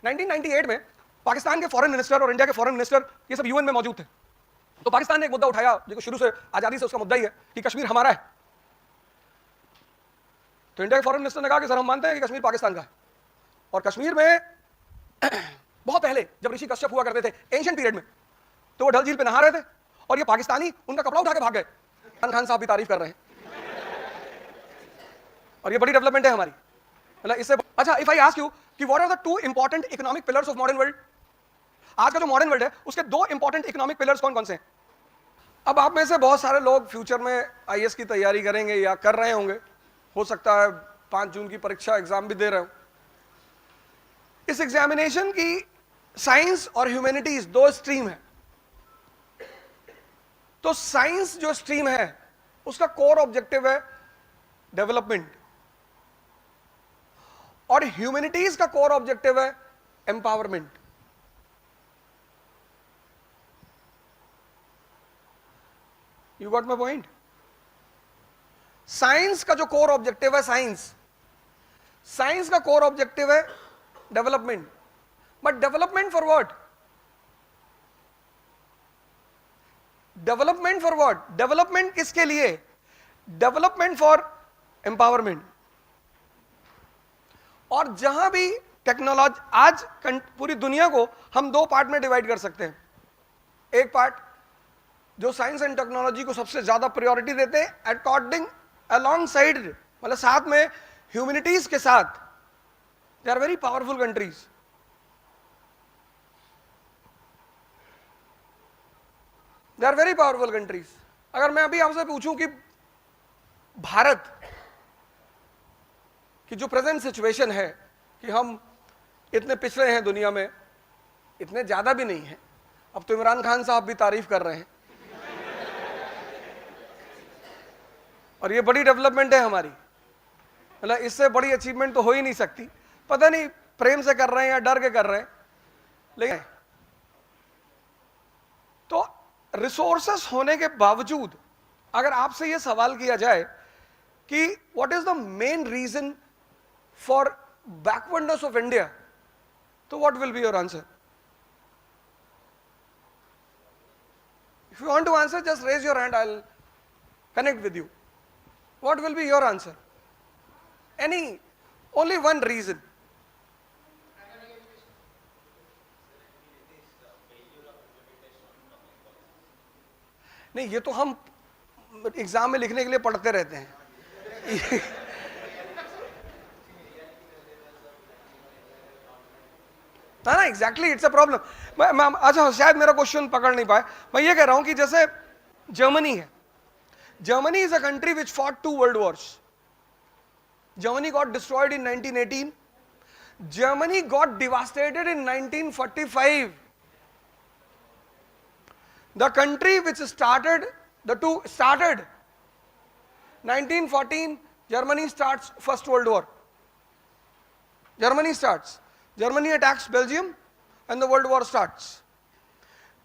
1998 में पाकिस्तान के foreign minister और इंडिया के फॉरेन मिनिस्टर ये सब यूएन में मौजूद थे। तो पाकिस्तान ने एक मुद्दा उठाया जो शुरू से आजादी से उसका मुद्दा ही है कि कश्मीर हमारा है। तो इंडिया के फॉरेन मिनिस्टर ने कहा कि सर हम मानते हैं कि कश्मीर पाकिस्तान का है, और कश्मीर में बहुत पहले जब ऋषि कश्यप हुआ करते थे एंशिएंट पीरियड में, तो वो डल झील पे नहा रहे थे और ये पाकिस्तानी उनका कपड़ा उठा के भाग गए। इमरान खान साहब भी तारीफ कर रहे हैं, और ये बड़ी डेवलपमेंट है हमारी। मतलब इससे अच्छा, इफ आई आस्क यू कि what are the two important economic pillars of modern world, आज का जो मॉडर्न वर्ल्ड है उसके दो इंपॉर्टेंट इकोनॉमिक पिलर्स कौन कौन से हैं? अब आप में से बहुत सारे लोग फ्यूचर में आईएएस की तैयारी करेंगे या कर रहे होंगे, हो सकता है 5 जून की परीक्षा एग्जाम भी दे रहे हो। इस एग्जामिनेशन की साइंस और ह्यूमैनिटीज दो स्ट्रीम है। तो साइंस जो स्ट्रीम है उसका कोर ऑब्जेक्टिव है डेवलपमेंट, और ह्यूमैनिटीज का कोर ऑब्जेक्टिव है empowerment. You got my point? Science का जो कोर ऑब्जेक्टिव है, साइंस का कोर ऑब्जेक्टिव है development, but development for what? Development for what? Development किसके लिए? Development for empowerment. और जहां भी टेक्नोलॉजी, आज पूरी दुनिया को हम दो पार्ट में डिवाइड कर सकते हैं। एक पार्ट जो साइंस एंड टेक्नोलॉजी को सबसे ज्यादा प्रायोरिटी देते हैं, अकॉर्डिंग अलोंग साइड, मतलब साथ में ह्यूमैनिटीज के साथ, they are very powerful countries. They are very powerful countries. अगर मैं अभी आपसे पूछूं कि भारत की जो प्रेजेंट सिचुएशन है कि हम इतने पिछड़े हैं दुनिया में, इतने ज्यादा भी नहीं है, अब तो इमरान खान साहब भी तारीफ कर रहे हैं, और ये बड़ी डेवलपमेंट है हमारी। मतलब इससे बड़ी अचीवमेंट तो हो ही नहीं सकती। पता नहीं प्रेम से कर रहे हैं या डर के कर रहे हैं, लेकिन तो रिसोर्सेस होने के बावजूद अगर आपसे यह सवाल किया जाए कि what is the main reason for backwardness of India, तो what will be your answer? If you want to answer, just raise your hand, I will connect with you. What will be your answer? Only one reason. नहीं, ये तो हम exam में लिखने के लिए पढ़ते रहते हैं। ना एग्जैक्टली, इट्स अ प्रॉब्लम। अच्छा, शायद मेरा क्वेश्चन पकड़ नहीं पाए। मैं ये कह रहा हूं कि जैसे जर्मनी है, Germany is a country which fought 2 world wars. Germany got destroyed in 1918. Germany got devastated in 1945. The country which started 1914, Germany starts First World War. Germany attacks Belgium and the World War starts.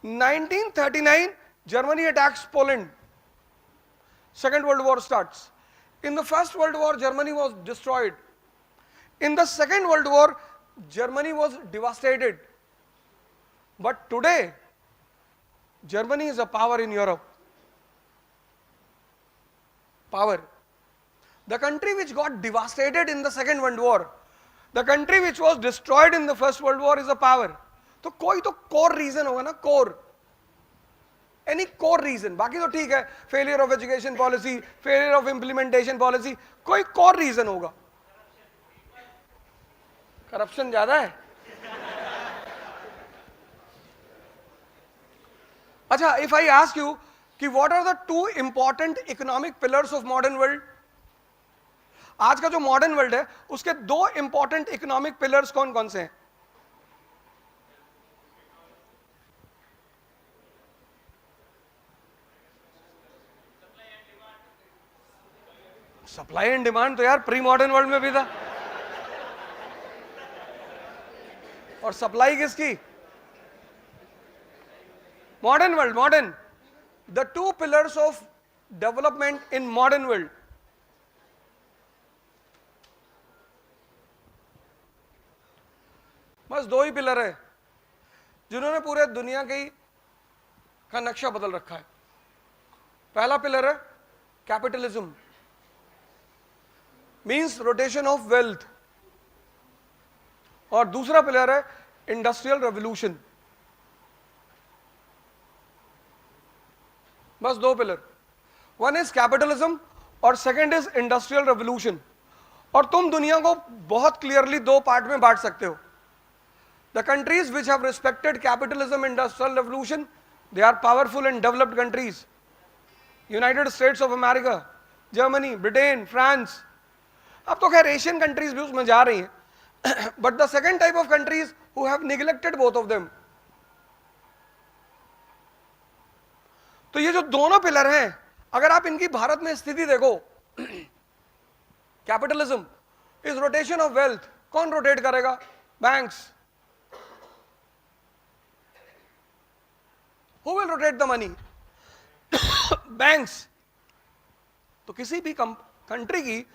1939, Germany attacks Poland. Second World War starts. In the First World War, Germany was destroyed. In the Second World War, Germany was devastated. But today, Germany is a power in Europe. Power. The country which got devastated in the Second World War, the country which was destroyed in the First World War is a power. तो कोई तो core reason होगा ना, core. Any core reason. बाकी तो ठीक है, failure of education policy, failure of implementation policy, कोई core reason होगा। करप्शन ज्यादा है। अच्छा, if I ask you कि what are the 2 important economic pillars of modern world? आज का जो मॉडर्न वर्ल्ड है उसके 2 इंपॉर्टेंट इकोनॉमिक पिलर्स कौन कौन से हैं? सप्लाई एंड डिमांड तो यार प्री मॉडर्न वर्ल्ड में भी था। और सप्लाई किसकी? Modern world, modern. The 2 pillars of development in modern world, बस दो ही पिलर है जिन्होंने पूरे दुनिया का नक्शा बदल रखा है। पहला पिलर है capitalism, means rotation of wealth, और दूसरा पिलर है इंडस्ट्रियल रेवोल्यूशन। बस दो पिलर, वन इज कैपिटलिज्म और सेकंड इज इंडस्ट्रियल रेवोल्यूशन। और तुम दुनिया को बहुत क्लियरली दो पार्ट में बांट सकते हो। The countries which have respected capitalism, industrial revolution, they are powerful and developed countries. United States of America, Germany, Britain, France, अब तो खैर एशियन कंट्रीज भी उसमें जा रही हैं, but the second type of countries who have neglected both of them. तो ये जो दोनों पिलर हैं, अगर आप इनकी भारत में स्थिति देखो, capitalism is rotation of wealth, कौन रोटेट करेगा? Banks. Who will rotate the money? Banks. तो किसी भी कंट्री की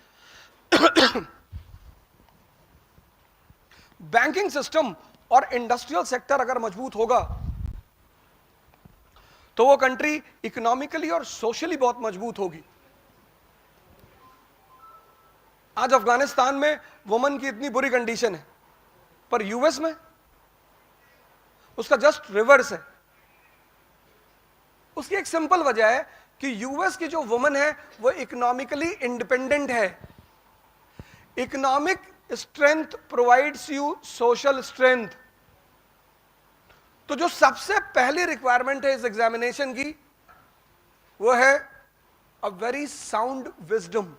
बैंकिंग सिस्टम और इंडस्ट्रियल सेक्टर अगर मजबूत होगा तो वो कंट्री इकोनॉमिकली और सोशली बहुत मजबूत होगी। आज अफगानिस्तान में वुमन की इतनी बुरी कंडीशन है, पर यूएस में उसका जस्ट रिवर्स है। उसकी एक सिंपल वजह है कि यूएस की जो वुमन है वो इकोनॉमिकली इंडिपेंडेंट है। Economic strength provides you social strength. तो जो सबसे पहली रिक्वायरमेंट है इस एग्जामिनेशन की, वो है a very sound wisdom.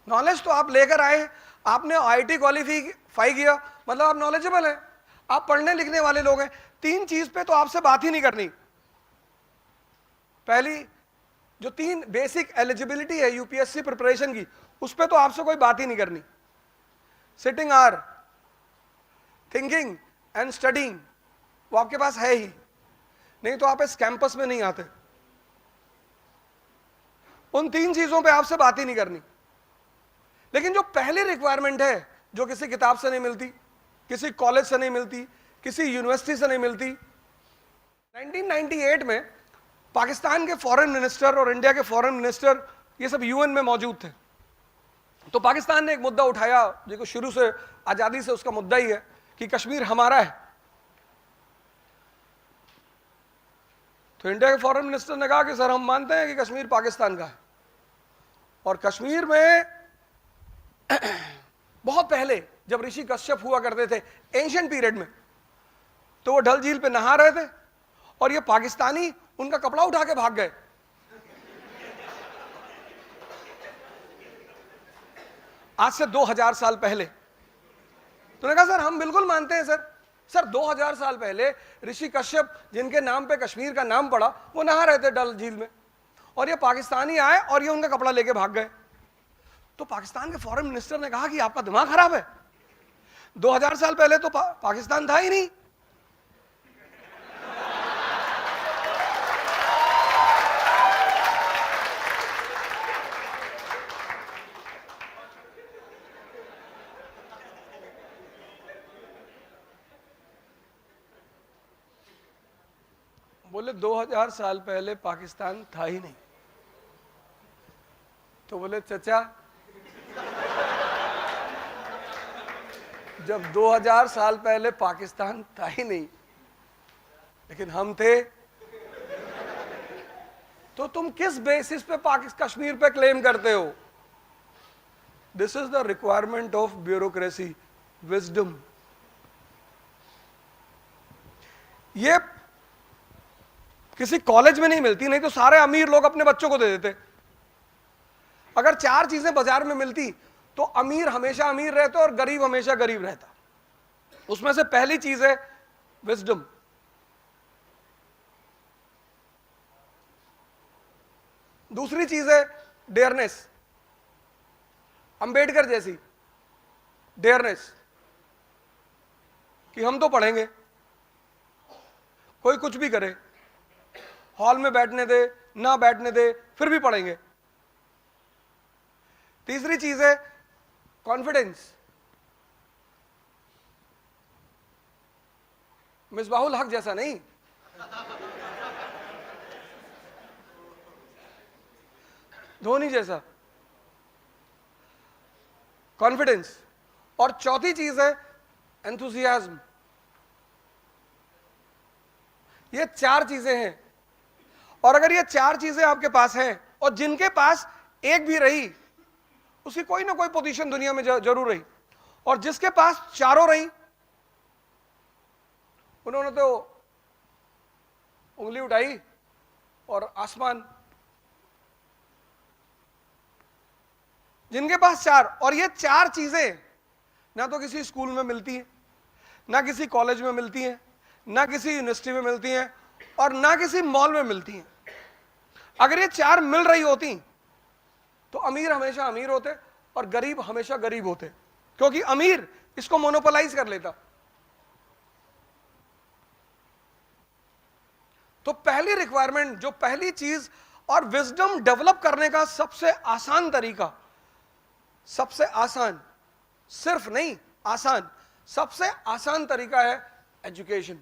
Knowledge तो आप लेकर आए, आपने आईटी क्वालिफाई किया, मतलब आप नॉलेजेबल हैं, आप पढ़ने लिखने वाले लोग हैं। तीन चीज पे तो आपसे बात ही नहीं करनी। पहली जो तीन बेसिक एलिजिबिलिटी है यूपीएससी प्रिपरेशन की, उस पे तो आपसे कोई बात ही नहीं करनी। Sitting hour, thinking and studying, वो आपके पास है ही, नहीं तो आप इस कैंपस में नहीं आते। उन तीन चीजों पे आपसे बात ही नहीं करनी। लेकिन जो पहली रिक्वायरमेंट है, जो किसी किताब से नहीं मिलती, किसी कॉलेज से नहीं मिलती, किसी यूनिवर्सिटी से नहीं मिलती। 1998 में पाकिस्तान के फॉरेन मिनिस्टर और इंडिया के फॉरेन मिनिस्टर ये सब यूएन में मौजूद थे। तो पाकिस्तान ने एक मुद्दा उठाया जो शुरू से आजादी से उसका मुद्दा ही है कि कश्मीर हमारा है। तो इंडिया के फॉरेन मिनिस्टर ने कहा कि सर हम मानते हैं कि कश्मीर पाकिस्तान का है, और कश्मीर में बहुत पहले जब ऋषि कश्यप हुआ करते थे एंशिएंट पीरियड में, तो वो डल झील पे नहा रहे थे और ये पाकिस्तानी उनका कपड़ा उठा के भाग गए। आज से 2000 साल पहले। तो उन्होंने कहा सर हम बिल्कुल मानते हैं सर 2000 साल पहले ऋषि कश्यप जिनके नाम पे कश्मीर का नाम पड़ा, वो नहा रहे थे डल झील में, और ये पाकिस्तानी आए और ये उनका कपड़ा लेके भाग गए। तो पाकिस्तान के फॉरेन मिनिस्टर ने कहा कि आपका दिमाग खराब है, 2000 साल पहले तो पाकिस्तान था ही नहीं। बोले 2000 साल पहले पाकिस्तान था ही नहीं। तो बोले चचा जब 2000 साल पहले पाकिस्तान था ही नहीं लेकिन हम थे, तो तुम किस बेसिस पे कश्मीर पे क्लेम करते हो? This is the requirement of bureaucracy, wisdom. ये किसी कॉलेज में नहीं मिलती, नहीं तो सारे अमीर लोग अपने बच्चों को दे देते। अगर चार चीजें बाजार में मिलती तो अमीर हमेशा अमीर रहता और गरीब हमेशा गरीब रहता। उसमें से पहली चीज है विजडम। दूसरी चीज है डेयरनेस, अंबेडकर जैसी डेयरनेस कि हम तो पढ़ेंगे, कोई कुछ भी करे, हॉल में बैठने दे ना बैठने दे फिर भी पढ़ेंगे। तीसरी चीज है कॉन्फिडेंस मिसबाहुल हक जैसा नहीं, धोनी जैसा। कॉन्फिडेंस। और चौथी चीज है एंथुसियाज्म। ये चार चीजें हैं, और अगर ये चार चीजें आपके पास हैं, और जिनके पास एक भी रही उसकी कोई ना कोई पोजीशन दुनिया में जरूर रही, और जिसके पास चारों रही उन्होंने तो उंगली उठाई और आसमान। जिनके पास चार, और ये चार चीजें ना तो किसी स्कूल में मिलती हैं, ना किसी कॉलेज में मिलती हैं, ना किसी यूनिवर्सिटी में मिलती हैं, और ना किसी मॉल में मिलती हैं। अगर ये चार मिल रही होती तो अमीर हमेशा अमीर होते और गरीब हमेशा गरीब होते, क्योंकि अमीर इसको मोनोपोलाइज कर लेता। तो पहली रिक्वायरमेंट, जो पहली चीज और विजडम डेवलप करने का सबसे आसान तरीका, सबसे आसान, सिर्फ नहीं आसान, सबसे आसान तरीका है एजुकेशन।